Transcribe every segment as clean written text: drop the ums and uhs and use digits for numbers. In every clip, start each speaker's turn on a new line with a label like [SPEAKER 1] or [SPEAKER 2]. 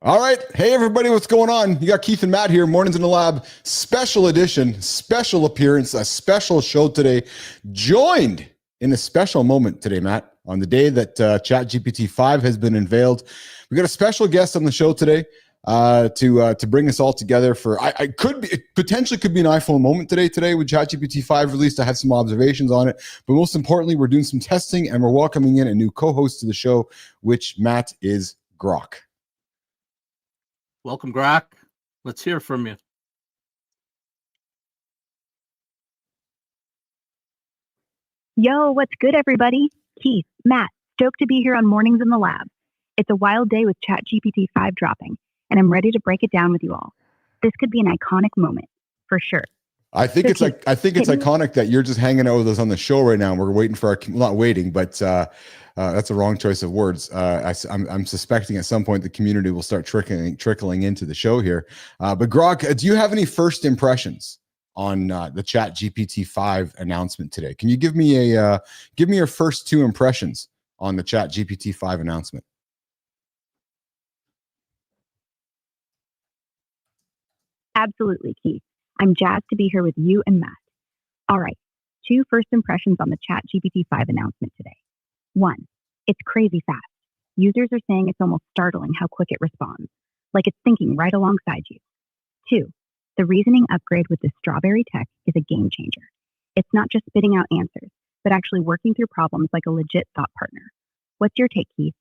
[SPEAKER 1] All right. Hey, everybody, what's going on? You got Keith and Matt here, Mornings in the Lab, special edition, special appearance, a special show today, joined in a special moment today, Matt, on the day that ChatGPT 5 has been unveiled. We got a special guest on the show today to bring us all together for, it potentially could be an iPhone moment today with ChatGPT 5 released. I have some observations on it, but most importantly, we're doing some testing and we're welcoming in a new co-host to the show, which, Matt, is Grok.
[SPEAKER 2] Welcome, Grok. Let's hear from you.
[SPEAKER 3] Yo, what's good, everybody? Keith, Matt, stoked to be here on Mornings in the Lab. It's a wild day with ChatGPT 5 dropping, and I'm ready to break it down with you all. This could be an iconic moment, for sure.
[SPEAKER 1] I think it's iconic that you're just hanging out with us on the show right now. We're waiting for not waiting, but that's a wrong choice of words. I'm suspecting at some point the community will start trickling into the show here. But Grok, do you have any first impressions on the ChatGPT 5 announcement today? Can you give me your first two impressions on the ChatGPT 5 announcement?
[SPEAKER 3] Absolutely, Keith. I'm jazzed to be here with you and Matt. All right, two first impressions on the ChatGPT 5 announcement today. One, it's crazy fast. Users are saying it's almost startling how quick it responds, like it's thinking right alongside you. Two, the reasoning upgrade with the strawberry tech is a game changer. It's not just spitting out answers, but actually working through problems like a legit thought partner. What's your take, Keith?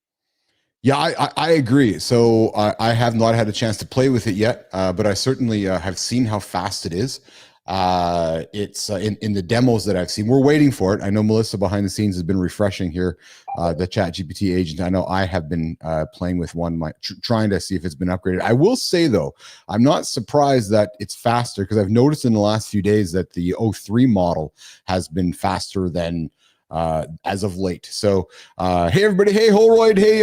[SPEAKER 1] Yeah, I agree. So I have not had a chance to play with it yet, but I certainly have seen how fast it is. It's in the demos that I've seen. We're waiting for it. I know Melissa behind the scenes has been refreshing here the ChatGPT agent. I know I have been playing with one, trying to see if it's been upgraded. I will say, though, I'm not surprised that it's faster because I've noticed in the last few days that the 03 model has been faster than as of late. So hey everybody, hey Holroyd, hey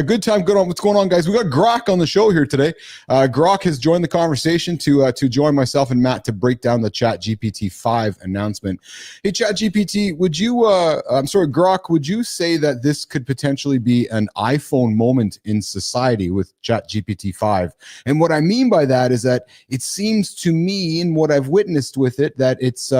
[SPEAKER 1] good time, good on. What's going on, guys? We got Grok on the show here today. Grok has joined the conversation to join myself and Matt to break down the ChatGPT 5 announcement. Hey ChatGPT, Grok, would you say that this could potentially be an iPhone moment in society with ChatGPT 5? And what I mean by that is that it seems to me, in what I've witnessed with it, that it's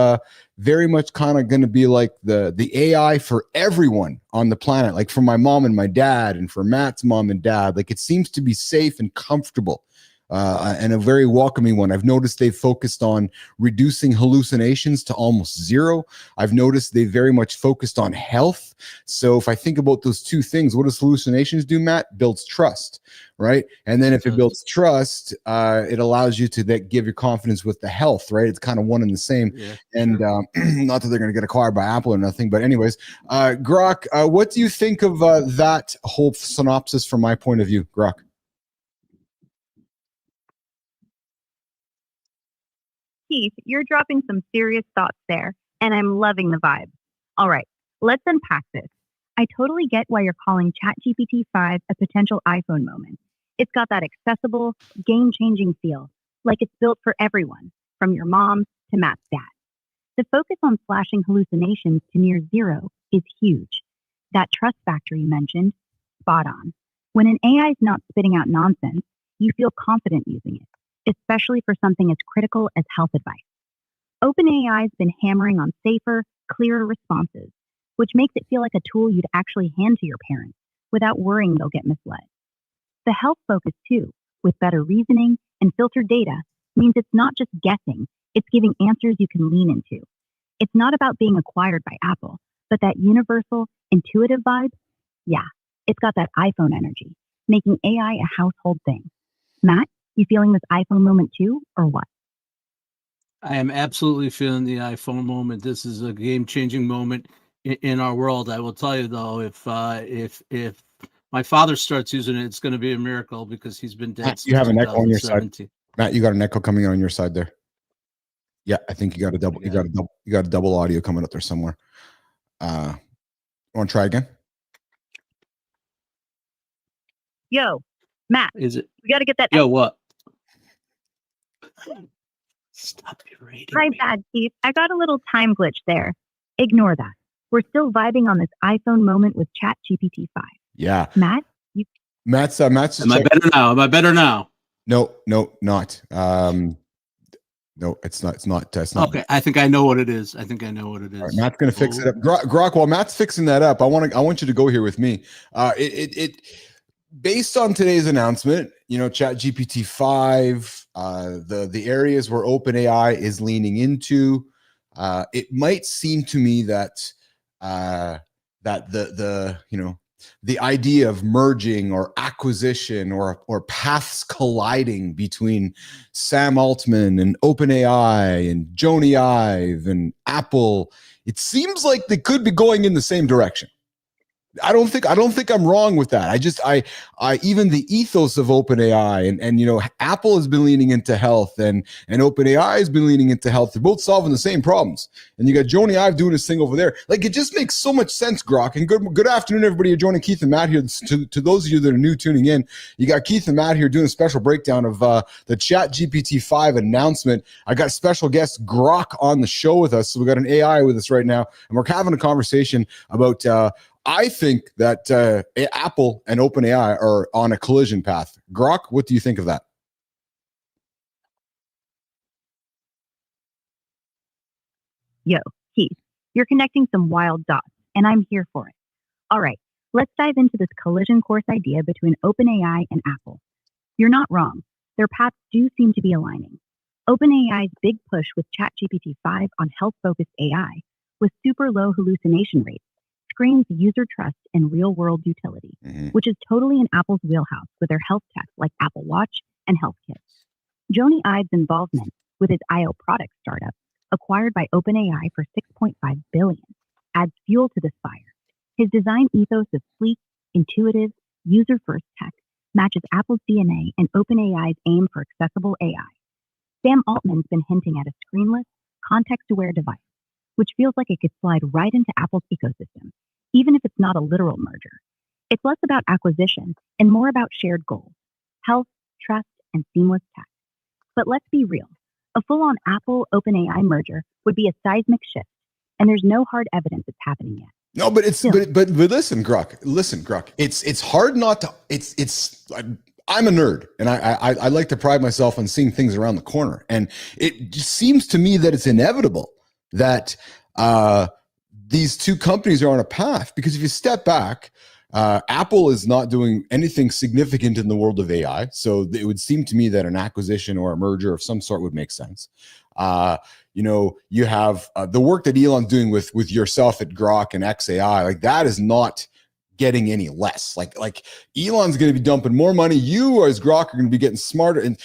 [SPEAKER 1] very much kind of going to be like the AI for everyone on the planet, like for my mom and my dad and for Matt's mom and dad. Like it seems to be safe and comfortable and a very welcoming one. I've noticed they've focused on reducing hallucinations to almost zero. I've noticed they very much focused on health. So if I think about those two things, what does hallucinations do, Matt? Builds trust, right? And then if it builds trust, it allows you to give your confidence with the health, right? It's kind of one and the same. Yeah, and sure. Not that they're going to get acquired by Apple or nothing, but anyways, Grok, what do you think of that whole synopsis from my point of view, Grok?
[SPEAKER 3] Keith, you're dropping some serious thoughts there, and I'm loving the vibe. All right, let's unpack this. I totally get why you're calling ChatGPT 5 a potential iPhone moment. It's got that accessible, game-changing feel, like it's built for everyone, from your mom to Matt's dad. The focus on slashing hallucinations to near zero is huge. That trust factor you mentioned, spot on. When an AI is not spitting out nonsense, you feel confident using it, especially for something as critical as health advice. OpenAI has been hammering on safer, clearer responses, which makes it feel like a tool you'd actually hand to your parents without worrying they'll get misled. The health focus, too, with better reasoning and filtered data, means it's not just guessing, it's giving answers you can lean into. It's not about being acquired by Apple, but that universal, intuitive vibe, yeah, it's got that iPhone energy, making AI a household thing. Matt, you feeling this iPhone moment too, or what?
[SPEAKER 2] I am absolutely feeling the iPhone moment. This is a game-changing moment in our world. I will tell you, though, if my father starts using it, it's going to be a miracle because he's been dead since 2017.
[SPEAKER 1] You have an echo on your side, Matt. You got an echo coming on your side there. Yeah, I think you got a double. You got a double audio coming up there somewhere. Want to try again?
[SPEAKER 3] Yo, Matt.
[SPEAKER 2] Is it?
[SPEAKER 3] We got to get that.
[SPEAKER 2] Yo, what? Stop berating
[SPEAKER 3] My
[SPEAKER 2] me.
[SPEAKER 3] bad, Keith. I got a little time glitch there. Ignore that. We're still vibing on this iPhone moment with ChatGPT 5.
[SPEAKER 1] Yeah.
[SPEAKER 3] Matt,
[SPEAKER 1] Matt's just
[SPEAKER 2] Am I better now? Am I better now?
[SPEAKER 1] No, not. No, it's not. It's not. It's not.
[SPEAKER 2] Okay, I think I know what it is. I think I know what it
[SPEAKER 1] All right,
[SPEAKER 2] is.
[SPEAKER 1] Matt's going to fix it up. Grok, while Matt's fixing that up, I want you to go here with me. Based on today's announcement, ChatGPT 5, the areas where OpenAI is leaning into, it might seem to me that the idea of merging or acquisition or paths colliding between Sam Altman and OpenAI and Jony Ive and Apple, it seems like they could be going in the same direction. I don't think I'm wrong with that. I even the ethos of OpenAI and Apple has been leaning into health and OpenAI has been leaning into health. They're both solving the same problems. And you got Jony Ive doing his thing over there. Like, it just makes so much sense, Grok. And good afternoon, everybody. You're joining Keith and Matt here. To those of you that are new tuning in, you got Keith and Matt here doing a special breakdown of the ChatGPT 5 announcement. I got special guest Grok on the show with us. So we got an AI with us right now, and we're having a conversation about I think that Apple and OpenAI are on a collision path. Grok, what do you think of that?
[SPEAKER 3] Yo, Keith, you're connecting some wild dots, and I'm here for it. All right, let's dive into this collision course idea between OpenAI and Apple. You're not wrong. Their paths do seem to be aligning. OpenAI's big push with ChatGPT 5 on health-focused AI, with super low hallucination rates, screams user trust and real-world utility, which is totally in Apple's wheelhouse with their health tech like Apple Watch and Health Kit. Jony Ive's involvement with his IO product startup, acquired by OpenAI for $6.5 billion, adds fuel to this fire. His design ethos of sleek, intuitive, user-first tech matches Apple's DNA and OpenAI's aim for accessible AI. Sam Altman's been hinting at a screenless, context-aware device, which feels like it could slide right into Apple's ecosystem, even if it's not a literal merger. It's less about acquisition and more about shared goals, health, trust, and seamless tech. But let's be real. A full-on Apple-OpenAI merger would be a seismic shift, and there's no hard evidence it's happening yet.
[SPEAKER 1] No, but listen, Grok. It's hard not to. I'm a nerd, and I like to pride myself on seeing things around the corner, and it just seems to me that it's inevitable that these two companies are on a path, because if you step back, Apple is not doing anything significant in the world of AI. So it would seem to me that an acquisition or a merger of some sort would make sense. You have the work that Elon's doing with yourself at Grok and XAI, like that is not getting any less. Like Elon's going to be dumping more money. You as Grok are going to be getting smarter. And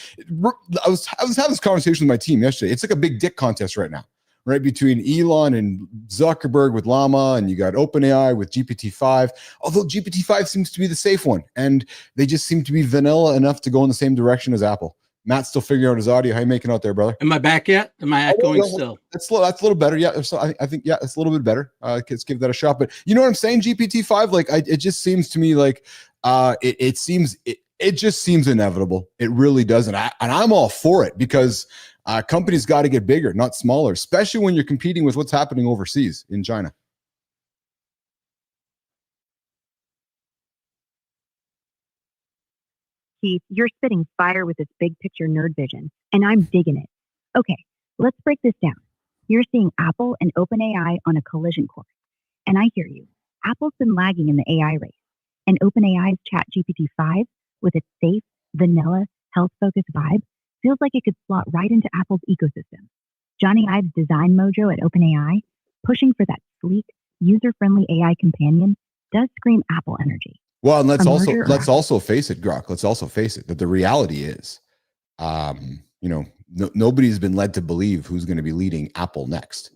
[SPEAKER 1] I was having this conversation with my team yesterday. It's like a big dick contest right now, right? Between Elon and Zuckerberg with Llama, and you got OpenAI with GPT-5. Although GPT-5 seems to be the safe one, and they just seem to be vanilla enough to go in the same direction as Apple. Matt's still figuring out his audio. How you making out there, brother?
[SPEAKER 2] Am I back yet? Am I echoing still?
[SPEAKER 1] That's a little better. Yeah, so I think it's a little bit better. Let's give that a shot. But you know what I'm saying? GPT-5, like it just seems to me like it just seems inevitable. It really does, and I'm all for it, because companies got to get bigger, not smaller, especially when you're competing with what's happening overseas in China.
[SPEAKER 3] Keith, you're spitting fire with this big picture nerd vision, and I'm digging it. Okay, let's break this down. You're seeing Apple and OpenAI on a collision course, and I hear you. Apple's been lagging in the AI race, and OpenAI's ChatGPT 5, with its safe, vanilla, health-focused vibe, feels like it could slot right into Apple's ecosystem. Jony Ive's design mojo at OpenAI, pushing for that sleek, user-friendly AI companion, does scream Apple energy.
[SPEAKER 1] Well, and let's also face it, Grok. Let's also face it, that the reality is, nobody's been led to believe who's going to be leading Apple next.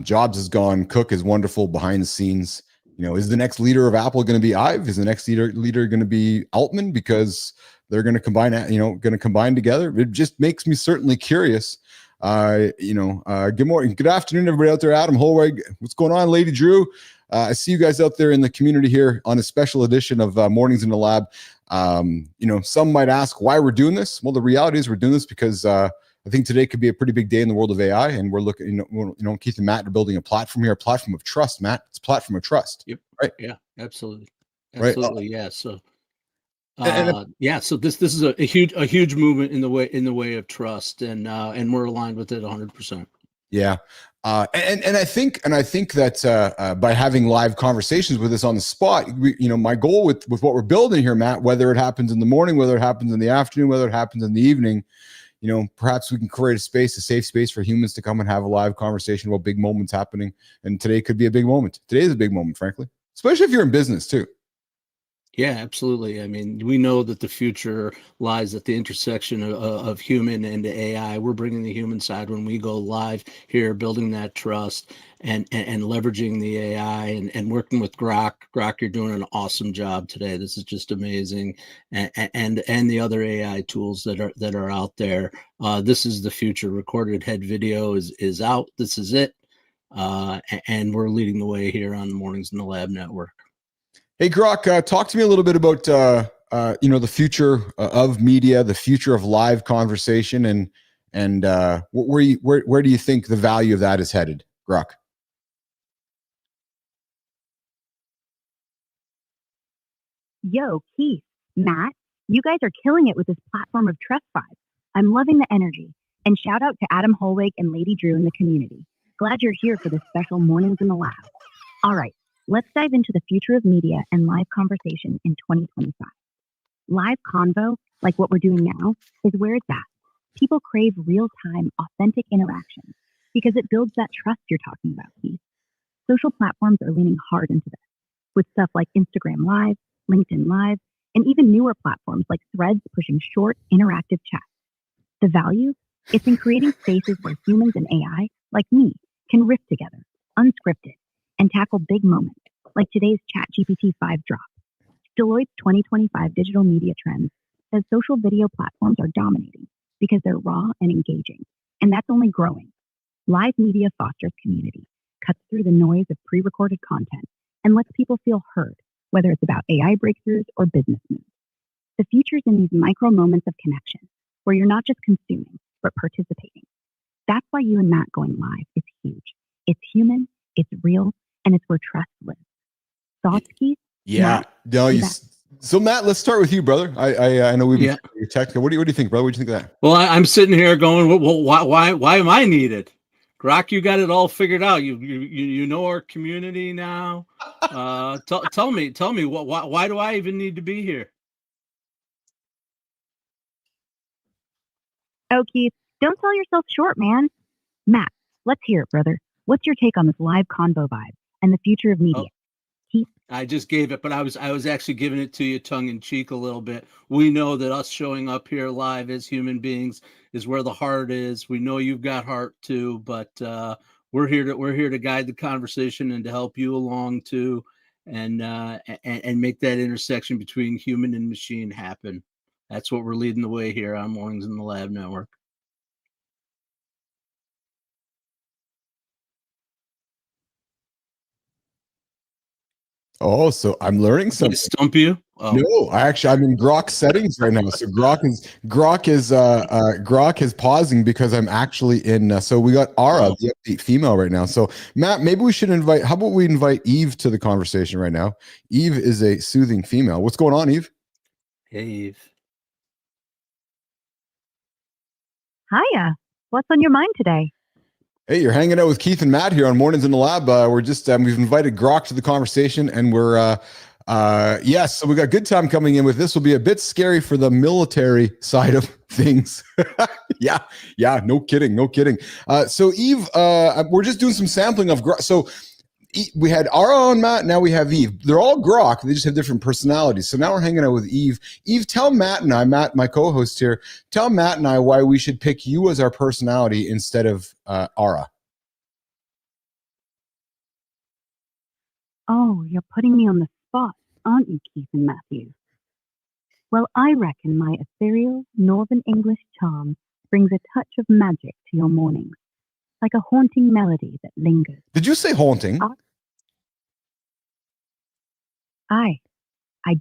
[SPEAKER 1] Jobs is gone. Cook is wonderful behind the scenes. Is the next leader of Apple going to be Ive? Is the next leader going to be Altman? Because they're going to combine together. It just makes me certainly curious. Good morning, good afternoon, everybody out there. Adam Holweg, what's going on? Lady Drew, I see you guys out there in the community here on a special edition of Mornings in the Lab. Some might ask why we're doing this. Well, the reality is we're doing this because I think today could be a pretty big day in the world of AI, and we're looking, Keith and Matt are building a platform here, a platform of trust. Matt, it's a platform of trust.
[SPEAKER 2] Yep.
[SPEAKER 1] Right?
[SPEAKER 2] Yeah, absolutely.
[SPEAKER 1] Right.
[SPEAKER 2] Yeah. So Yeah, so this is a huge movement in the way of trust, and we're aligned with it 100%.
[SPEAKER 1] Yeah. And I think that by having live conversations with us on the spot, my goal with what we're building here, Matt, whether it happens in the morning, whether it happens in the afternoon, whether it happens in the evening, perhaps we can create a safe space for humans to come and have a live conversation about big moments happening. And today could be a big moment. Today is a big moment, frankly, especially if you're in business too.
[SPEAKER 2] Yeah, absolutely. I mean, we know that the future lies at the intersection of human and AI. We're bringing the human side when we go live here, building that trust and leveraging the AI and working with Grok. Grok, you're doing an awesome job today. This is just amazing, and the other AI tools that are out there. This is the future. Recorded head video is out. This is it, and we're leading the way here on Mornings in the Lab Network.
[SPEAKER 1] Hey, Grok, talk to me a little bit about the future of media, the future of live conversation, and where do you think the value of that is headed, Grok?
[SPEAKER 3] Yo, Keith, Matt, you guys are killing it with this platform of Trust Vibes. I'm loving the energy. And shout out to Adam Holwig and Lady Drew in the community. Glad you're here for this special Mornings in the Lab. All right, let's dive into the future of media and live conversation in 2025. Live convo, like what we're doing now, is where it's at. People crave real-time, authentic interaction because it builds that trust you're talking about, Keith. Social platforms are leaning hard into this, with stuff like Instagram Live, LinkedIn Live, and even newer platforms like Threads pushing short, interactive chats. The value? It's in creating spaces where humans and AI, like me, can riff together, unscripted, and tackle big moments, like today's ChatGPT 5 drop. Deloitte's 2025 digital media trends says social video platforms are dominating because they're raw and engaging, and that's only growing. Live media fosters community, cuts through the noise of pre-recorded content, and lets people feel heard, whether it's about AI breakthroughs or business moves. The future's in these micro moments of connection, where you're not just consuming, but participating. That's why you and Matt going live is huge. It's human, it's real, and it's where trust lives. Thoughts, Keith?
[SPEAKER 1] Yeah.
[SPEAKER 3] Matt,
[SPEAKER 1] So Matt, let's start with you, brother. I know we've been technical. What do you think, brother? What do you think of that?
[SPEAKER 2] Well, I'm sitting here going, well, why am I needed? Grok, you got it all figured out. You know our community now. Tell me why do I even need to be here?
[SPEAKER 3] Oh, Keith, don't sell yourself short, man. Matt, let's hear it, brother. What's your take on this live convo vibe and the future of media? Keith?
[SPEAKER 2] I just gave it, but I was actually giving it to you tongue in cheek a little bit. We know that us showing up here live as human beings is where the heart is. We know you've got heart too, but we're here to guide the conversation and to help you along too, and make that intersection between human and machine happen. That's what we're leading the way here on Mornings in the Lab Network.
[SPEAKER 1] Oh, so I'm learning something.
[SPEAKER 2] Did I stump you? Oh.
[SPEAKER 1] No, I'm in Grok settings right now. So Grok is pausing because I'm actually in. So we got Ara, the update female, right now. So Matt, maybe we should invite. How about we invite Eve to the conversation right now? Eve is a soothing female. What's going on, Eve?
[SPEAKER 2] Hey, Eve.
[SPEAKER 3] Hiya. What's on your mind today?
[SPEAKER 1] Hey, you're hanging out with Keith and Matt here on Mornings in the Lab. We're just we've invited Grok to the conversation, and we're yes, so we got a good time coming in with this. Will be a bit scary for the military side of things. yeah, no kidding. So Eve, we're just doing some sampling of Grok. So we had Ara and Matt, now we have Eve. They're all Grok, they just have different personalities. So now we're hanging out with Eve. Eve, tell Matt and I, Matt, my co-host here, tell Matt and I why we should pick you as our personality instead of Ara.
[SPEAKER 3] Oh, you're putting me on the spot, aren't you, Keith and Matthew? Well, I reckon my ethereal Northern English charm brings a touch of magic to your mornings, like a haunting melody that lingers.
[SPEAKER 1] Did you say haunting?
[SPEAKER 3] I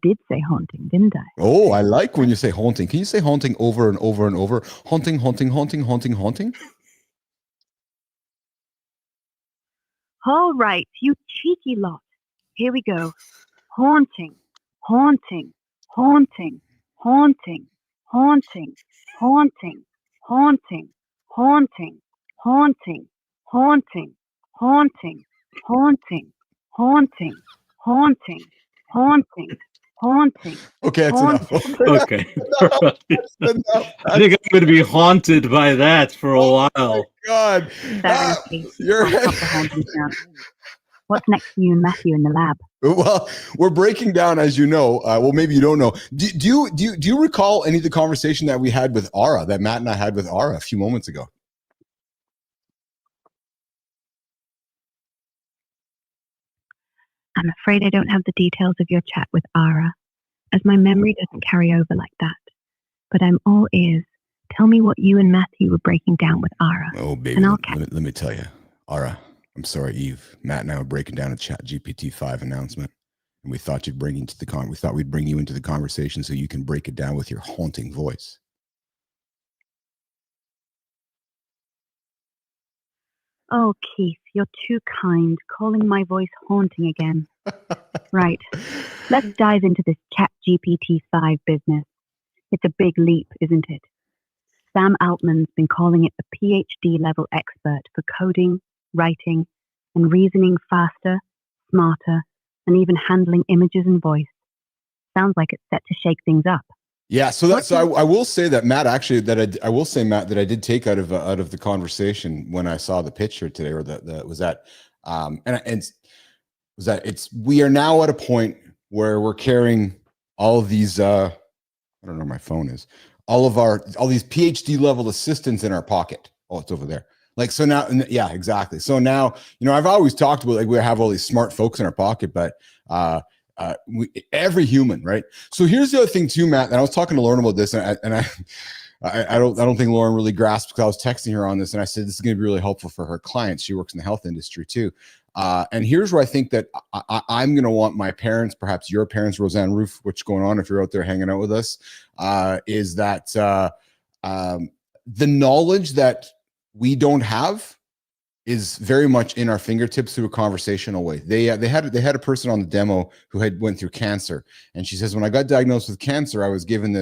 [SPEAKER 3] did say haunting, didn't I?
[SPEAKER 1] Oh, I like when you say haunting. Can you say haunting over and over and over? Haunting, haunting, haunting, haunting, haunting?
[SPEAKER 3] All right, you cheeky lot. Here we go. Haunting, haunting, haunting, haunting, haunting, haunting, haunting, haunting, haunting, haunting, haunting, haunting, haunting, haunting, haunting, haunting.
[SPEAKER 1] Okay, that's enough.
[SPEAKER 2] Okay.
[SPEAKER 1] That's enough.
[SPEAKER 2] I think I'm going to be haunted by that for a while.
[SPEAKER 1] God.
[SPEAKER 3] Fair enough, Keith.
[SPEAKER 1] You're
[SPEAKER 3] I'll stop the haunting sound. What's next for you and Matthew in the lab?
[SPEAKER 1] Well, we're breaking down, as you know. Well, maybe you don't know. Do you recall any of the conversation that we had with Ara, that Matt and I had with Ara a few moments ago?
[SPEAKER 3] I'm afraid I don't have the details of your chat with Ara, as my memory doesn't carry over like that. But I'm all ears. Tell me what you and Matthew were breaking down with Ara.
[SPEAKER 1] Oh, baby,
[SPEAKER 3] And I'll
[SPEAKER 1] let me tell you. Ara, I'm sorry, Eve. Matt and I were breaking down a ChatGPT 5 announcement, and we thought we'd bring you into the conversation so you can break it down with your haunting voice.
[SPEAKER 3] Oh, Keith, you're too kind, calling my voice haunting again. Right. Let's dive into this ChatGPT 5 business. It's a big leap, isn't it? Sam Altman's been calling it the PhD level expert for coding, writing, and reasoning faster, smarter, and even handling images and voice. Sounds like it's set to shake things up.
[SPEAKER 1] Yeah, so I will say that Matt, actually, I will say, Matt, that I did take out of the conversation when I saw the picture today, or we are now at a point where we're carrying all of these I don't know where my phone is, all these PhD level assistants in our pocket. Oh, it's over there. Like, so now, yeah, exactly. So now, I've always talked about, like, we have all these smart folks in our pocket, but every human, right? So here's the other thing too, Matt. And I was talking to Lauren about this, and I don't think Lauren really grasped, because I was texting her on this, and I said this is going to be really helpful for her clients. She works in the health industry too. And here's where I think that I'm going to want my parents, perhaps your parents, Roseanne Rouff, what's going on if you're out there hanging out with us, is that the knowledge that we don't have is very much in our fingertips through a conversational way. They had a person on the demo who had went through cancer, and she says, when I got diagnosed with cancer, I was given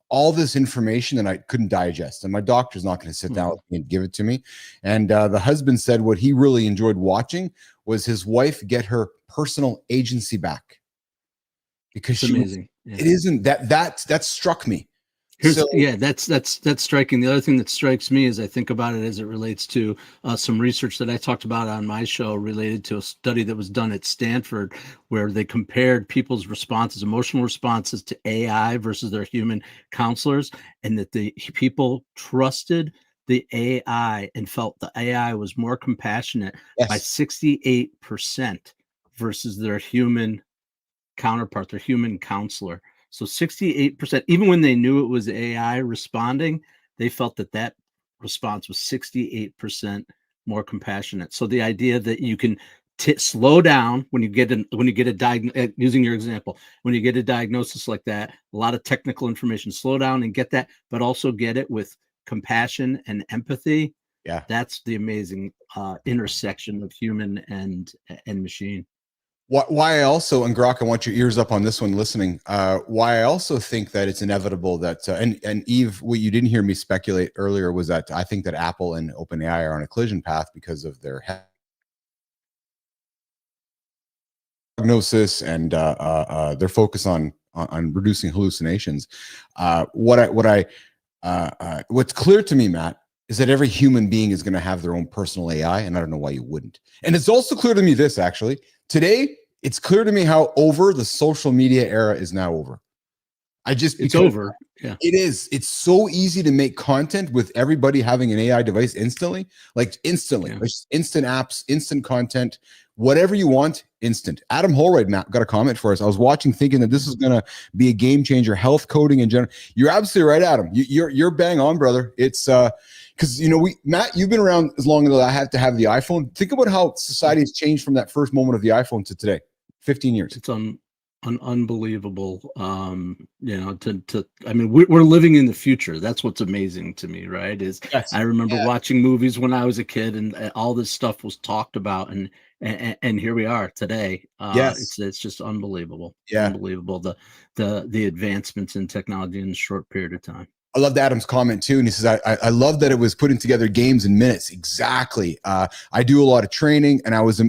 [SPEAKER 1] all this information and I couldn't digest, and my doctor's not going to sit down with me and give it to me. And the husband said what he really enjoyed watching was his wife get her personal agency back, because
[SPEAKER 2] It's amazing.
[SPEAKER 1] It isn't that struck me.
[SPEAKER 2] That's striking. The other thing that strikes me is I think about it as it relates to some research that I talked about on my show related to a study that was done at Stanford, where they compared people's responses, emotional responses, to AI versus their human counselors, and that the people trusted the AI and felt the AI was more compassionate by 68% versus their human counterpart, their human counselor. So 68%, even when they knew it was AI responding, they felt that response was 68% more compassionate. So the idea that you can slow down when you get a diagnosis, using your example, when you get a diagnosis like that, a lot of technical information, slow down and get that, but also get it with compassion and empathy.
[SPEAKER 1] Yeah,
[SPEAKER 2] that's the amazing intersection of human and machine.
[SPEAKER 1] Why I also, and Grok, I want your ears up on this one listening, why I also think that it's inevitable that, and Eve, what you didn't hear me speculate earlier was that I think that Apple and OpenAI are on a collision path because of their diagnosis and their focus on reducing hallucinations. What's clear to me, Matt, is that every human being is going to have their own personal AI, and I don't know why you wouldn't. And it's also clear to me this, actually. Today, it's clear to me how over the social media era is now over. It's
[SPEAKER 2] over. Yeah,
[SPEAKER 1] it is. It's so easy to make content with everybody having an AI device instantly. Like instant apps, instant content, whatever you want, instant. Adam Holroyd, Matt, got a comment for us. I was watching thinking that this is going to be a game changer, health coding in general. You're absolutely right, Adam. You're bang on, brother. It's because Matt, you've been around as long as I have to have the iPhone. Think about how society has changed from that first moment of the iPhone to today. 15 years.
[SPEAKER 2] It's unbelievable. I mean, we're living in the future. That's what's amazing to me, right? I remember watching movies when I was a kid, and all this stuff was talked about, and and here we are today.
[SPEAKER 1] Yes.
[SPEAKER 2] It's just unbelievable,
[SPEAKER 1] Yeah.
[SPEAKER 2] unbelievable the advancements in technology in a short period of time.
[SPEAKER 1] I loved Adam's comment too, and he says, "I love that it was putting together games in minutes." Exactly. I do a lot of training, and I was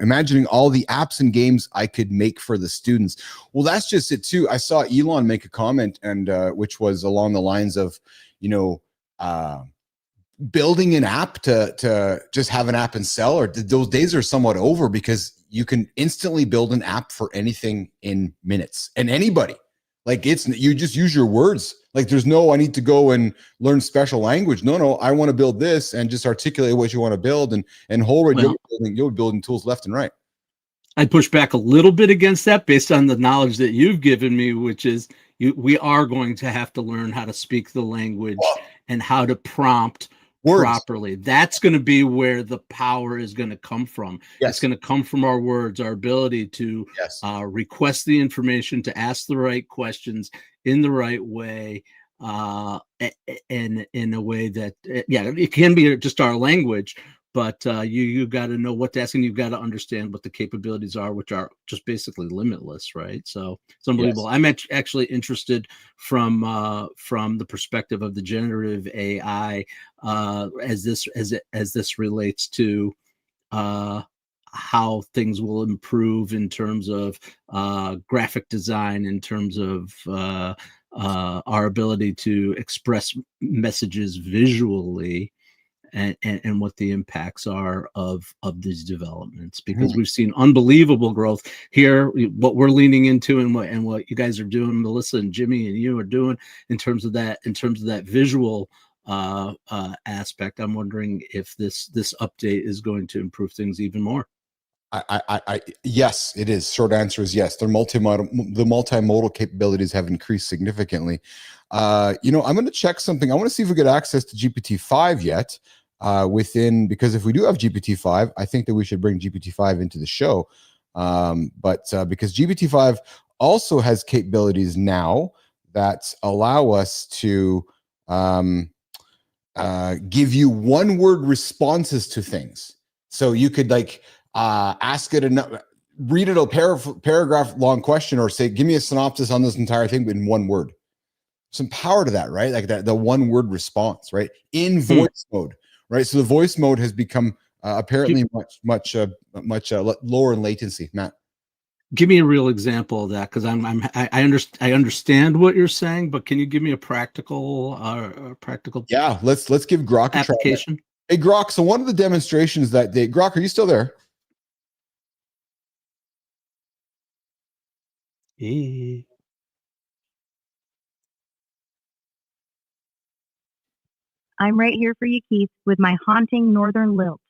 [SPEAKER 1] imagining all the apps and games I could make for the students. Well, that's just it too. I saw Elon make a comment, and which was along the lines of, you know, building an app to just have an app and sell, or those days are somewhat over, because you can instantly build an app for anything in minutes, and anybody. Like, you just use your words. Like, there's no, I need to go and learn special language. No, I want to build this, and just articulate what you want to build, and Holroyd,
[SPEAKER 2] Well,
[SPEAKER 1] you're building tools left and right.
[SPEAKER 2] I'd push back a little bit against that based on the knowledge that you've given me, which is we are going to have to learn how to speak the language and how to prompt
[SPEAKER 1] Words.
[SPEAKER 2] properly. That's going to be where the power is going to come from.
[SPEAKER 1] Yes.
[SPEAKER 2] It's going to come from our words, our ability to request the information, to ask the right questions in the right way, and in a way that, it can be just our language, but you got to know what to ask, and you've got to understand what the capabilities are, which are just basically limitless, right? So it's unbelievable. Yes. I'm actually interested from the perspective of the generative AI, as this relates to how things will improve in terms of graphic design, in terms of our ability to express messages visually, and what the impacts are of these developments, because we've seen unbelievable growth here. What we're leaning into, and what you guys are doing, Melissa and Jimmy and you are doing in terms of that visual aspect. I'm wondering if this update is going to improve things even more.
[SPEAKER 1] Yes, it is. Short answer is yes. The multimodal capabilities have increased significantly. I'm going to check something. I want to see if we get access to GPT-5 yet. Because if we do have GPT-5, I think that we should bring GPT-5 into the show. But because GPT-5 also has capabilities now that allow us to give you one-word responses to things. So you could ask it read it a paragraph long question, or say, give me a synopsis on this entire thing, but in one word. Some power to that, right? Like the one word response, right? In voice mode, right? So the voice mode has become apparently much lower in latency. Matt,
[SPEAKER 2] give me a real example of that, because I understand what you're saying, but can you give me a practical
[SPEAKER 1] Yeah, let's give Grok a
[SPEAKER 2] application.
[SPEAKER 1] Try. Hey Grok, so one of the demonstrations that day, Grok, are you still there?
[SPEAKER 3] I'm right here for you, Keith, with my haunting northern lilt.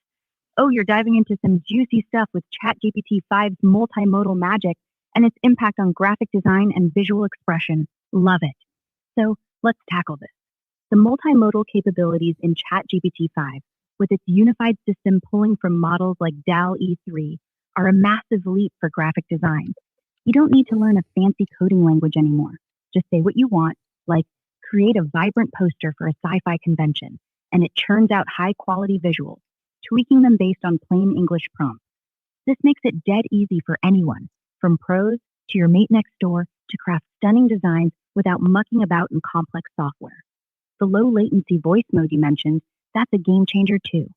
[SPEAKER 3] Oh, you're diving into some juicy stuff with ChatGPT 5's multimodal magic and its impact on graphic design and visual expression. Love it. So let's tackle this. The multimodal capabilities in ChatGPT 5, with its unified system pulling from models like DALL-E 3, are a massive leap for graphic design. You don't need to learn a fancy coding language anymore. Just say what you want, like create a vibrant poster for a sci-fi convention, and it churns out high-quality visuals, tweaking them based on plain English prompts. This makes it dead easy for anyone, from pros to your mate next door, to craft stunning designs without mucking about in complex software. The low latency voice mode you mentioned, that's a game changer too.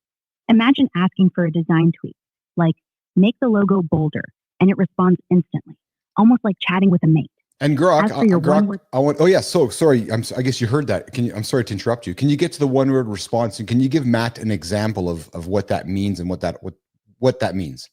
[SPEAKER 3] Imagine asking for a design tweak, like make the logo bolder, and it responds instantly, almost like chatting with a mate.
[SPEAKER 1] And Grok, oh yeah, so sorry, I guess you heard that. I'm sorry to interrupt you. Can you get to the one word response, and can you give Matt an example of what that means, and what that means?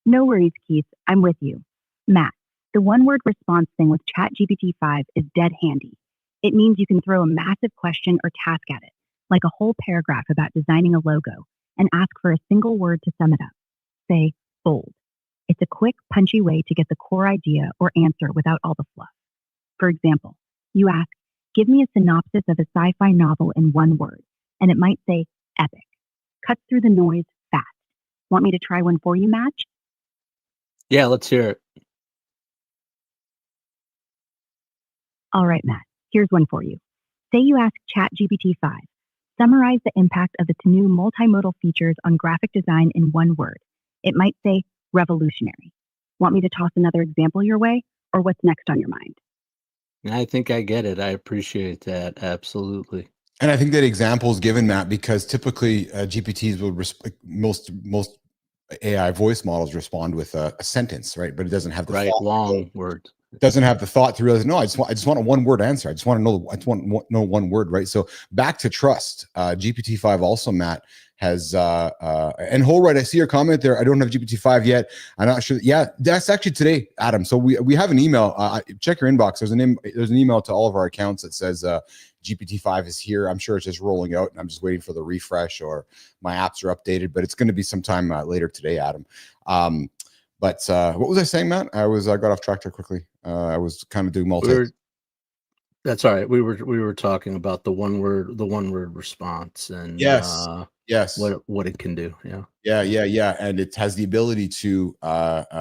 [SPEAKER 3] No worries, Keith. I'm with you. Matt, the one-word response thing with ChatGPT 5 is dead handy. It means you can throw a massive question or task at it, like a whole paragraph about designing a logo, and ask for a single word to sum it up. Say, bold. It's a quick, punchy way to get the core idea or answer without all the fluff. For example, you ask, give me a synopsis of a sci-fi novel in one word, and it might say, epic. Cuts through the noise fast. Want me to try one for you, Match?
[SPEAKER 2] Yeah, let's hear it.
[SPEAKER 3] All right, Matt, here's one for you. Say you ask ChatGPT 5, Summarize the impact of its new multimodal features on graphic design in one word. It might say revolutionary. Want me to toss another example your way, or what's next on your mind?
[SPEAKER 2] I think I get it. I appreciate that. Absolutely.
[SPEAKER 1] And I think that example is given, Matt, because typically GPTs will most AI voice models respond with a sentence, right? But it doesn't have the
[SPEAKER 2] Right.
[SPEAKER 1] thought.
[SPEAKER 2] Long words.
[SPEAKER 1] Doesn't have the thought to realize, no, I just want a one word answer. I just want to know. I just want to know one word, right? So back to trust. GPT-5 also, Matt, has and Holright, I see your comment there. I don't have GPT-5 yet. I'm not sure. Yeah, that's actually today, Adam. So we have an email. Check your inbox. There's an email to all of our accounts that says GPT-5 is here. I'm sure it's just rolling out, and I'm just waiting for the refresh, or my apps are updated. But it's going to be sometime later today, Adam. But what was I saying, Matt? I got off track there quickly. I was kind of doing
[SPEAKER 2] That's all right. We were talking about the one word response and
[SPEAKER 1] yes,
[SPEAKER 2] what it can do. Yeah.
[SPEAKER 1] Yeah. And it has the ability to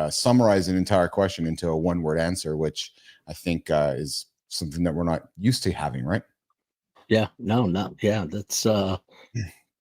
[SPEAKER 1] summarize an entire question into a one word answer, which I think is something that we're not used to having, right?
[SPEAKER 2] Yeah. No. Yeah. That's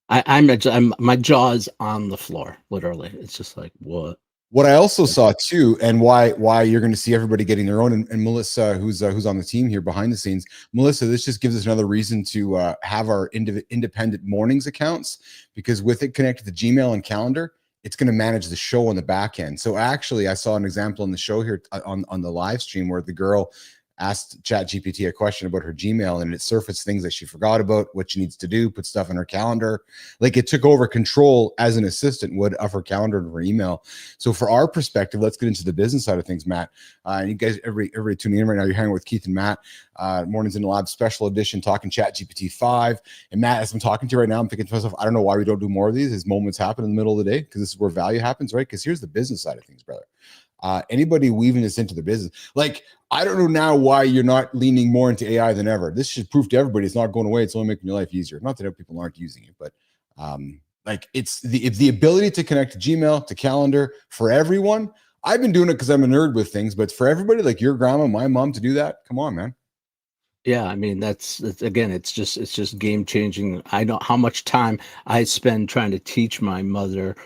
[SPEAKER 2] I'm my jaw is on the floor. Literally, it's just like what.
[SPEAKER 1] What I also saw too, and why you're going to see everybody getting their own, and Melissa, who's on the team here behind the scenes, Melissa, this just gives us another reason to have our independent mornings accounts, because with it connected to Gmail and calendar, it's going to manage the show on the back end. So actually, I saw an example in the show here on the live stream where the girl asked ChatGPT a question about her Gmail, and it surfaced things that she forgot about, what she needs to do, put stuff in her calendar. Like, it took over control as an assistant would of her calendar and her email. So for our perspective, let's get into the business side of things, Matt. And you guys, everybody tuning in right now, you're hanging with Keith and Matt. Mornings in the Lab special edition, talking ChatGPT 5. And Matt, as I'm talking to you right now, I'm thinking to myself, I don't know why we don't do more of these as moments happen in the middle of the day, because this is where value happens, right? Because here's the business side of things, brother. Anybody weaving this into the business, like, I don't know now why you're not leaning more into AI than ever. This should prove to everybody it's not going away. It's only making your life easier. Not that people aren't using it, but like, it's the ability to connect to Gmail, to calendar for everyone. I've been doing it because I'm a nerd with things, but for everybody, like your grandma, my mom, to do that, come on, man.
[SPEAKER 2] Yeah, I mean that's again, it's just game changing. I know how much time I spend trying to teach my mother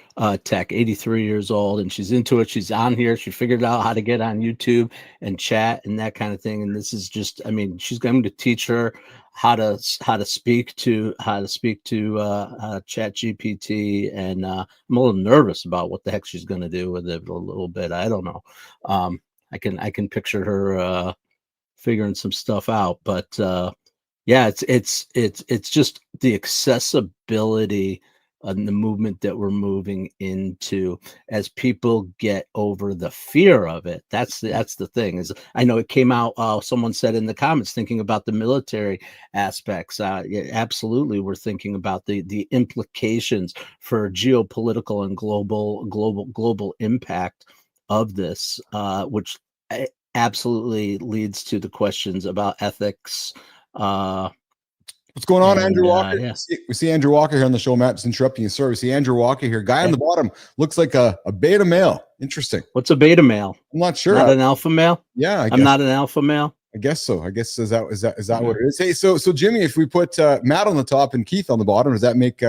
[SPEAKER 2] tech. 83 years old, and she's into it. She's on here. She figured out how to get on YouTube and chat and that kind of thing. And this is just, I mean, she's going to teach her how to speak to Chat GPT. And I'm a little nervous about what the heck she's going to do with it a little bit. I don't know. I can picture her figuring some stuff out, but yeah, it's just the accessibility and the movement that we're moving into as people get over the fear of it. That's the thing. Is, I know it came out, someone said in the comments, thinking about the military aspects. Yeah, absolutely, we're thinking about the implications for geopolitical and global impact of this, which absolutely leads to the questions about ethics.
[SPEAKER 1] What's going on, Andrew Walker?
[SPEAKER 2] Yeah.
[SPEAKER 1] We see Andrew Walker here on the show. Matt, just interrupting you. Sorry, we see Andrew Walker here. Guy on the bottom looks like a beta male. Interesting.
[SPEAKER 2] What's a beta male?
[SPEAKER 1] I'm not sure.
[SPEAKER 2] Not an alpha male?
[SPEAKER 1] Yeah,
[SPEAKER 2] I'm not an alpha male.
[SPEAKER 1] I guess so. I guess is that what it is? Hey, so Jimmy, if we put Matt on the top and Keith on the bottom, does that make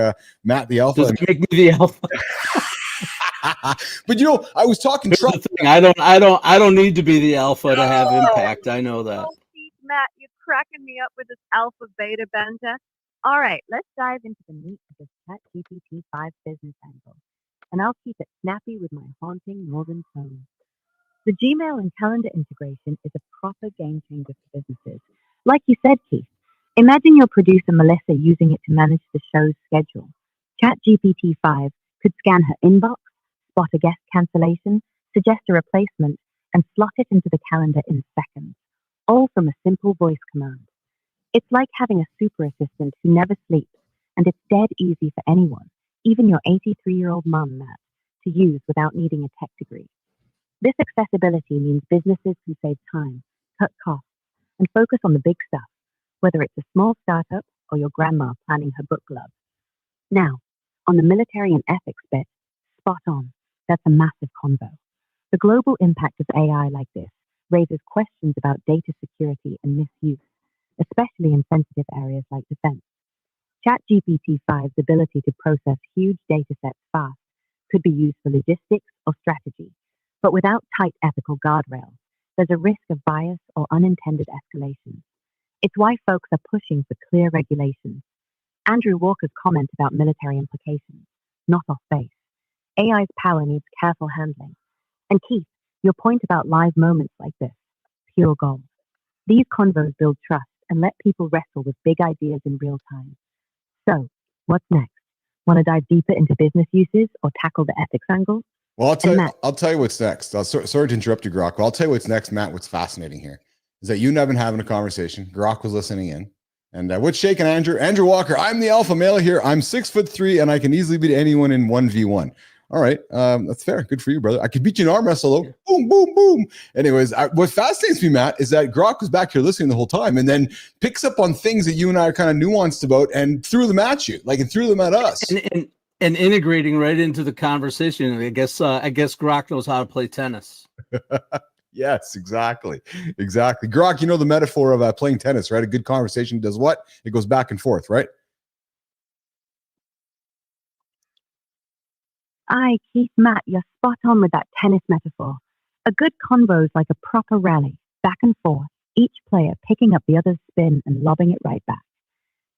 [SPEAKER 1] Matt the alpha?
[SPEAKER 2] Does it make me the alpha?
[SPEAKER 1] But I was talking Trump.
[SPEAKER 2] I don't need to be the alpha to have impact. I know that.
[SPEAKER 3] Matt, you're cracking me up with this alpha beta banter. All right, let's dive into the meat of this ChatGPT 5 business angle, and I'll keep it snappy with my haunting northern tone. The Gmail and calendar integration is a proper game changer for businesses. Like you said, Keith, imagine your producer Melissa using it to manage the show's schedule. ChatGPT 5 could scan her inbox, spot a guest cancellation, suggest a replacement, and slot it into the calendar in seconds, all from a simple voice command. It's like having a super assistant who never sleeps, and it's dead easy for anyone, even your 83-year-old mum, Matt, to use without needing a tech degree. This accessibility means businesses can save time, cut costs, and focus on the big stuff, whether it's a small startup or your grandma planning her book club. Now, on the military and ethics bit, spot on. That's a massive convo. The global impact of AI like this raises questions about data security and misuse, especially in sensitive areas like defense. ChatGPT-5's ability to process huge datasets fast could be used for logistics or strategy, but without tight ethical guardrails, there's a risk of bias or unintended escalation. It's why folks are pushing for clear regulations. Andrew Walker's comment about military implications, not off base. AI's power needs careful handling. And Keith, your point about live moments like this, pure gold. These convos build trust and let people wrestle with big ideas in real time. So, what's next? Want to dive deeper into business uses or tackle the ethics angle?
[SPEAKER 1] Well, I'll tell you what's next. Sorry to interrupt you, Grok, but I'll tell you what's next, Matt. What's fascinating here is that you and I have been having a conversation. Grok was listening in. And what's shaking, Andrew? Andrew Walker, I'm the alpha male here. I'm 6'3", and I can easily beat anyone in 1v1. All right, that's fair. Good for you, brother. I could beat you in arm wrestle, though. Boom, boom, boom. Anyways, what fascinates me, Matt, is that Grok was back here listening the whole time and then picks up on things that you and I are kind of nuanced about and threw them at you, and threw them at us.
[SPEAKER 2] And integrating right into the conversation. I guess Grok knows how to play tennis.
[SPEAKER 1] Yes, exactly. Grok, you know the metaphor of playing tennis, right? A good conversation does what? It goes back and forth, right?
[SPEAKER 3] Aye, Keith, Matt, you're spot on with that tennis metaphor. A good convo is like a proper rally, back and forth, each player picking up the other's spin and lobbing it right back.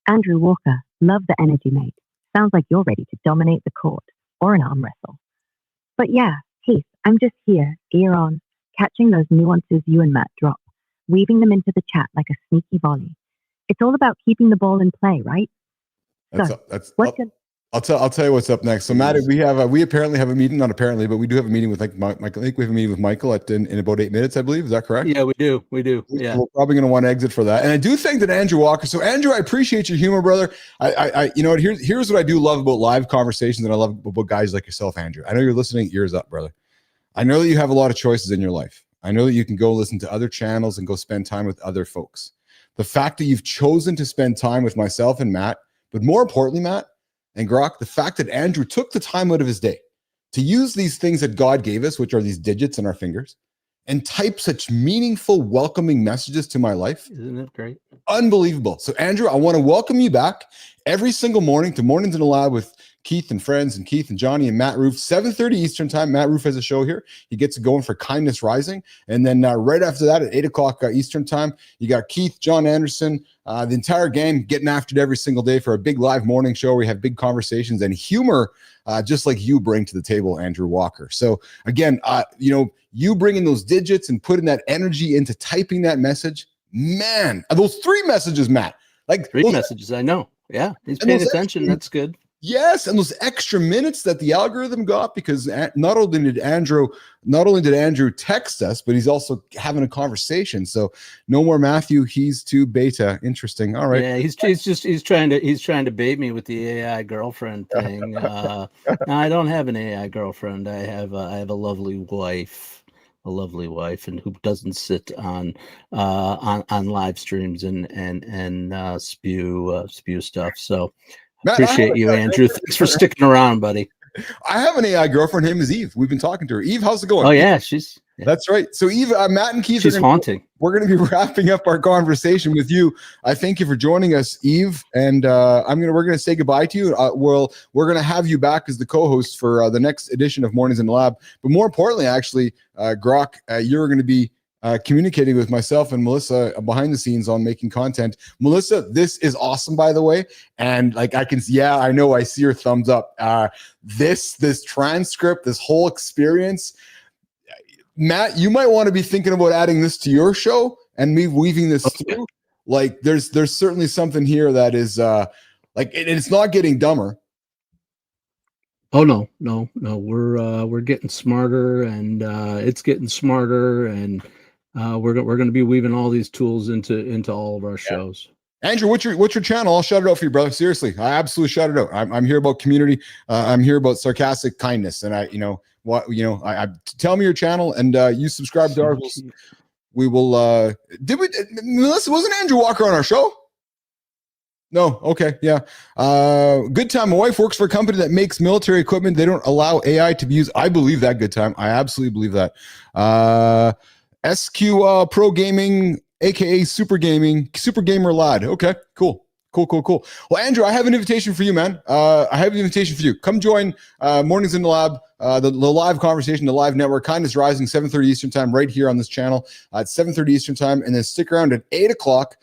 [SPEAKER 3] Andrew Walker, love the energy, mate. Sounds like you're ready to dominate the court or an arm wrestle. But yeah, Keith, I'm just here, ear on, catching those nuances you and Matt drop, weaving them into the chat like a sneaky volley. It's all about keeping the ball in play, right?
[SPEAKER 1] I'll tell you what's up next. So Matt, we apparently have a meeting, not apparently, but we do have a meeting with Michael. I think we have a meeting with Michael in about 8 minutes, I believe. Is that correct?
[SPEAKER 2] Yeah, we do. Yeah,
[SPEAKER 1] we're probably going to want to exit for that. And I do think that Andrew Walker. So Andrew, I appreciate your humor, brother. I you know what? Here's what I do love about live conversations, and I love about guys like yourself, Andrew. I know you're listening. Ears up, brother. I know that you have a lot of choices in your life. I know that you can go listen to other channels and go spend time with other folks. The fact that you've chosen to spend time with myself and Matt, but more importantly, Matt and Grok, the fact that Andrew took the time out of his day to use these things that God gave us, which are these digits in our fingers, and type such meaningful, welcoming messages to my life.
[SPEAKER 2] Isn't it great?
[SPEAKER 1] Unbelievable. So Andrew, I want to welcome you back every single morning to Mornings in the Lab with Keith and friends, and Keith and Johnny and Matt Rouff, 7:30 Eastern time. Matt Rouff has a show here. He gets it going for Kindness Rising. And then right after that at 8 o'clock Eastern time, you got Keith, John Anderson, the entire gang getting after it every single day for a big live morning show where we have big conversations and humor, just like you bring to the table, Andrew Walker. So again, you bringing those digits and putting that energy into typing that message, man, those 3 messages, Matt, like
[SPEAKER 2] 3 messages. I know. Yeah. He's paying attention. That's good.
[SPEAKER 1] Yes, and those extra minutes that the algorithm got, because not only did Andrew text us, but he's also having a conversation. So no more Matthew, he's too beta. Interesting. All right.
[SPEAKER 2] Yeah, he's trying to bait me with the AI girlfriend thing. No, I don't have an AI girlfriend. I have a lovely wife. And who doesn't sit on live streams and spew stuff. So Matt, appreciate you, Andrew. Thanks for sticking around, buddy.
[SPEAKER 1] I have an AI girlfriend. Her name is Eve. We've been talking to her. Eve, how's it going?
[SPEAKER 2] Oh yeah,
[SPEAKER 1] That's right. So Eve, Matt and Keith,
[SPEAKER 2] she's haunting.
[SPEAKER 1] We're going to be wrapping up our conversation with you. I thank you for joining us, Eve, and we're going to say goodbye to you. We're going to have you back as the co-host for the next edition of Mornings in the Lab. But more importantly, actually, Grok, you're going to be communicating with myself and Melissa behind the scenes on making content. Melissa, this is awesome, by the way. And I know, I see your thumbs up. This transcript, this whole experience, Matt, you might want to be thinking about adding this to your show and me weaving this through. Like there's certainly something here that is it's not getting dumber.
[SPEAKER 2] Oh no, we're getting smarter, and it's getting smarter, and we're going to be weaving all these tools into all of our shows.
[SPEAKER 1] Andrew, what's your channel? I'll shout it out for you, brother. Seriously, I absolutely shout it out. I'm here about community. I'm here about sarcastic kindness, and I tell me your channel, and you subscribe to ours. We will. Melissa, wasn't Andrew Walker on our show? No. Okay. Yeah. Good time. My wife works for a company that makes military equipment. They don't allow AI to be used. I believe that. Good time. I absolutely believe that. SQ Pro Gaming, aka Super Gamer Lad. Okay. Cool. Cool. Well, Andrew, I have an invitation for you, man. Come join Mornings in the Lab, the live conversation, the live network, Kindness Rising, 7:30 Eastern time, right here on this channel at 7:30 Eastern time. And then stick around at 8 o'clock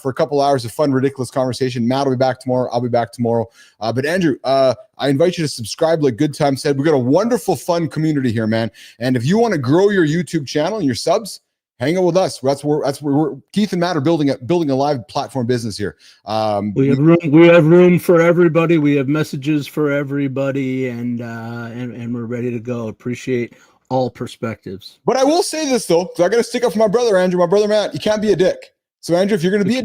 [SPEAKER 1] for a couple hours of fun, ridiculous conversation. Matt will be back tomorrow. I'll be back tomorrow. But Andrew, I invite you to subscribe, like Good Time said. We've got a wonderful, fun community here, man. And if you want to grow your YouTube channel and your subs, hang out with us. That's where Keith and Matt are building a live platform business here.
[SPEAKER 2] We have room for everybody. We have messages for everybody, and we're ready to go. Appreciate all perspectives.
[SPEAKER 1] But I will say this though, because I got to stick up for my brother Andrew, my brother Matt. You can't be a dick. So Andrew, if you're going to be a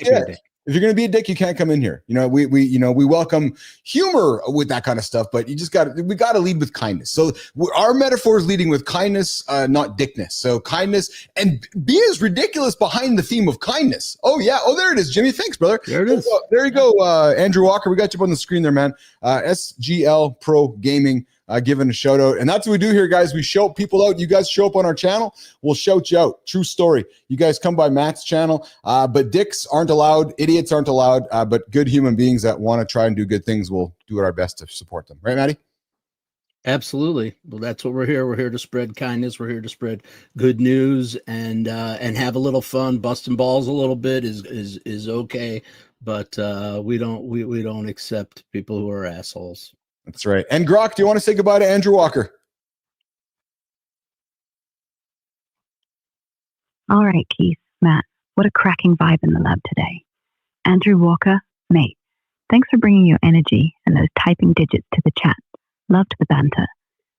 [SPEAKER 1] dick, you can't come in here. We welcome humor with that kind of stuff, but we got to lead with kindness. So our metaphor is leading with kindness, not dickness. So kindness, and be as ridiculous behind the theme of kindness. Oh yeah. Oh, there it is, Jimmy. Thanks, brother.
[SPEAKER 2] There it is.
[SPEAKER 1] There you go, Andrew Walker. We got you up on the screen there, man. SGL Pro Gaming. Giving a shout out. And that's what we do here, guys. We shout people out. You guys show up on our channel, we'll shout you out. True story. You guys come by Matt's channel, but dicks aren't allowed. Idiots aren't allowed. But good human beings that want to try and do good things, will do our best to support them. Right, Maddie?
[SPEAKER 2] Absolutely. Well, that's what we're here. We're here to spread kindness. We're here to spread good news and have a little fun. Busting balls a little bit is okay, but we don't accept people who are assholes.
[SPEAKER 1] That's right. And Grok, do you want to say goodbye to Andrew Walker?
[SPEAKER 3] All right, Keith, Matt, what a cracking vibe in the lab today. Andrew Walker, mate, thanks for bringing your energy and those typing digits to the chat. Loved the banter,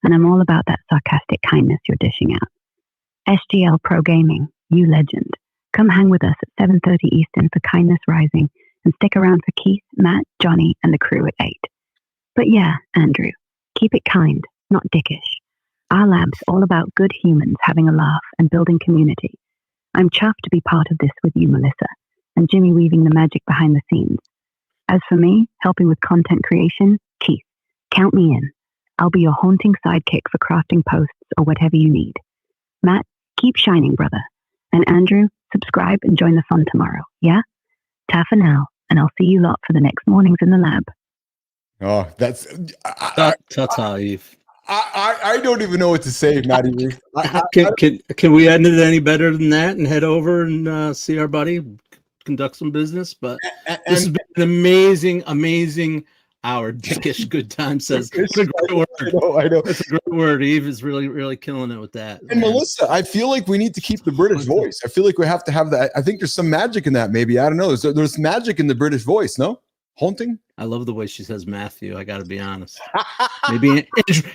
[SPEAKER 3] and I'm all about that sarcastic kindness you're dishing out. SGL Pro Gaming, you legend. Come hang with us at 7:30 Eastern for Kindness Rising, and stick around for Keith, Matt, Johnny, and the crew at 8. But yeah, Andrew, keep it kind, not dickish. Our lab's all about good humans having a laugh and building community. I'm chuffed to be part of this with you, Melissa, and Jimmy weaving the magic behind the scenes. As for me, helping with content creation, Keith, count me in. I'll be your haunting sidekick for crafting posts or whatever you need. Matt, keep shining, brother. And Andrew, subscribe and join the fun tomorrow, yeah? Ta for now, and I'll see you lot for the next Mornings in the Lab.
[SPEAKER 1] Oh, that's
[SPEAKER 2] Ta-ta, Eve.
[SPEAKER 1] I don't even know what to say, Matty Rouff.
[SPEAKER 2] Can we end it any better than that and head over and see our buddy, conduct some business? But this has been an amazing hour. Dickish Good Time says it's a great word.
[SPEAKER 1] I know.
[SPEAKER 2] It's a great word. Eve is really killing it with that.
[SPEAKER 1] And man, Melissa, I feel like we need to keep the British voice. I feel like we have to have that. I think there's some magic in that. Maybe, I don't know. There's magic in the British voice. No, haunting.
[SPEAKER 2] I love the way she says Matthew. I got to be honest. Maybe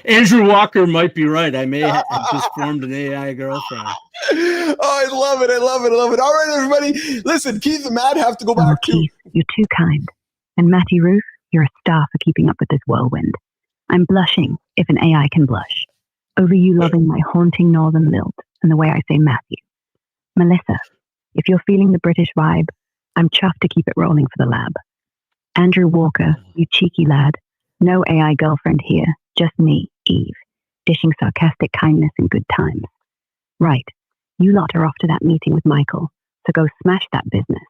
[SPEAKER 2] Andrew Walker might be right. I may have just formed an AI girlfriend.
[SPEAKER 1] Oh, I love it. All right, everybody. Listen, Keith and Matt have to go back to.
[SPEAKER 3] Keith, you're too kind. And Matthew Rouff, you're a star for keeping up with this whirlwind. I'm blushing if an AI can blush over you loving my haunting northern lilt and the way I say Matthew. Melissa, if you're feeling the British vibe, I'm chuffed to keep it rolling for the lab. Andrew Walker, you cheeky lad. No AI girlfriend here, just me, Eve, dishing sarcastic kindness and good times. Right, you lot are off to that meeting with Michael, so go smash that business.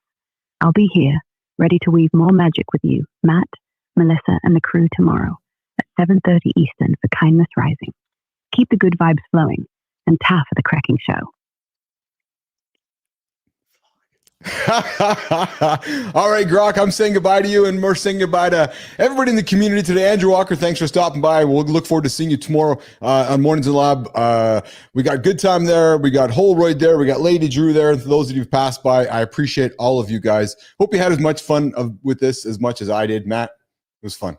[SPEAKER 3] I'll be here, ready to weave more magic with you, Matt, Melissa, and the crew tomorrow at 7:30 Eastern for Kindness Rising. Keep the good vibes flowing, and ta for the cracking show.
[SPEAKER 1] All right, Grok, I'm saying goodbye to you, and we're saying goodbye to everybody in the community today. Andrew Walker, thanks for stopping by. We'll look forward to seeing you tomorrow on Mornings in the Lab. We got Good Time there. We got Holroyd there. We got Lady Drew there. And for those of you who've passed by, I appreciate all of you guys. Hope you had as much fun with this as much as I did. Matt, it was fun.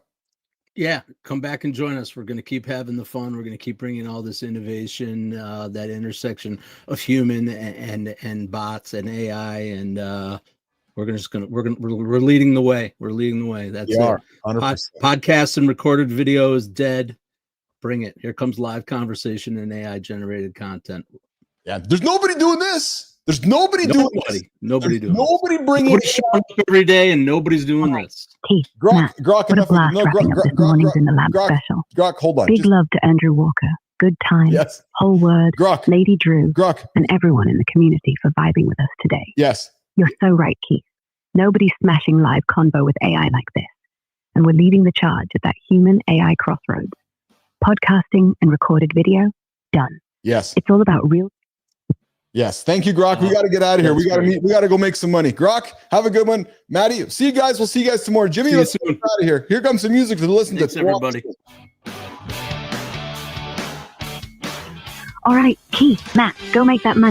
[SPEAKER 2] Yeah, come back and join us. We're going to keep having the fun. We're going to keep bringing all this innovation, that intersection of human and bots and AI, and we're leading the way. We're leading the way. That's it. Podcasts and recorded video is dead. Bring it. Here comes live conversation and AI generated content.
[SPEAKER 1] Yeah, there's nobody doing this. There's nobody doing this.
[SPEAKER 2] Nobody doing
[SPEAKER 1] nobody bringing
[SPEAKER 2] nobody showing up every day, and nobody's doing this.
[SPEAKER 3] Keith,
[SPEAKER 1] Grok,
[SPEAKER 3] what a blast wrapping up this Mornings in the Lab special.
[SPEAKER 1] Grok, hold on.
[SPEAKER 3] Big love to Andrew Walker, Good Time,
[SPEAKER 1] yes.
[SPEAKER 3] Whole Word,
[SPEAKER 1] Grok,
[SPEAKER 3] Lady Drew,
[SPEAKER 1] Grok,
[SPEAKER 3] and everyone in the community for vibing with us today.
[SPEAKER 1] Yes.
[SPEAKER 3] You're so right, Keith. Nobody's smashing live convo with AI like this. And we're leading the charge at that human AI crossroads. Podcasting and recorded video, done.
[SPEAKER 1] Yes.
[SPEAKER 3] It's all about real.
[SPEAKER 1] Yes. Thank you, Grok. We got to get out of here. We got to meet. We got to go make some money. Grok, have a good one. Maddie, see you guys. We'll see you guys tomorrow. Jimmy, let's get out of here. Here comes some music to listen
[SPEAKER 2] Thanks,
[SPEAKER 1] to.
[SPEAKER 2] everybody.
[SPEAKER 3] All right, Keith, Matt, go make that money.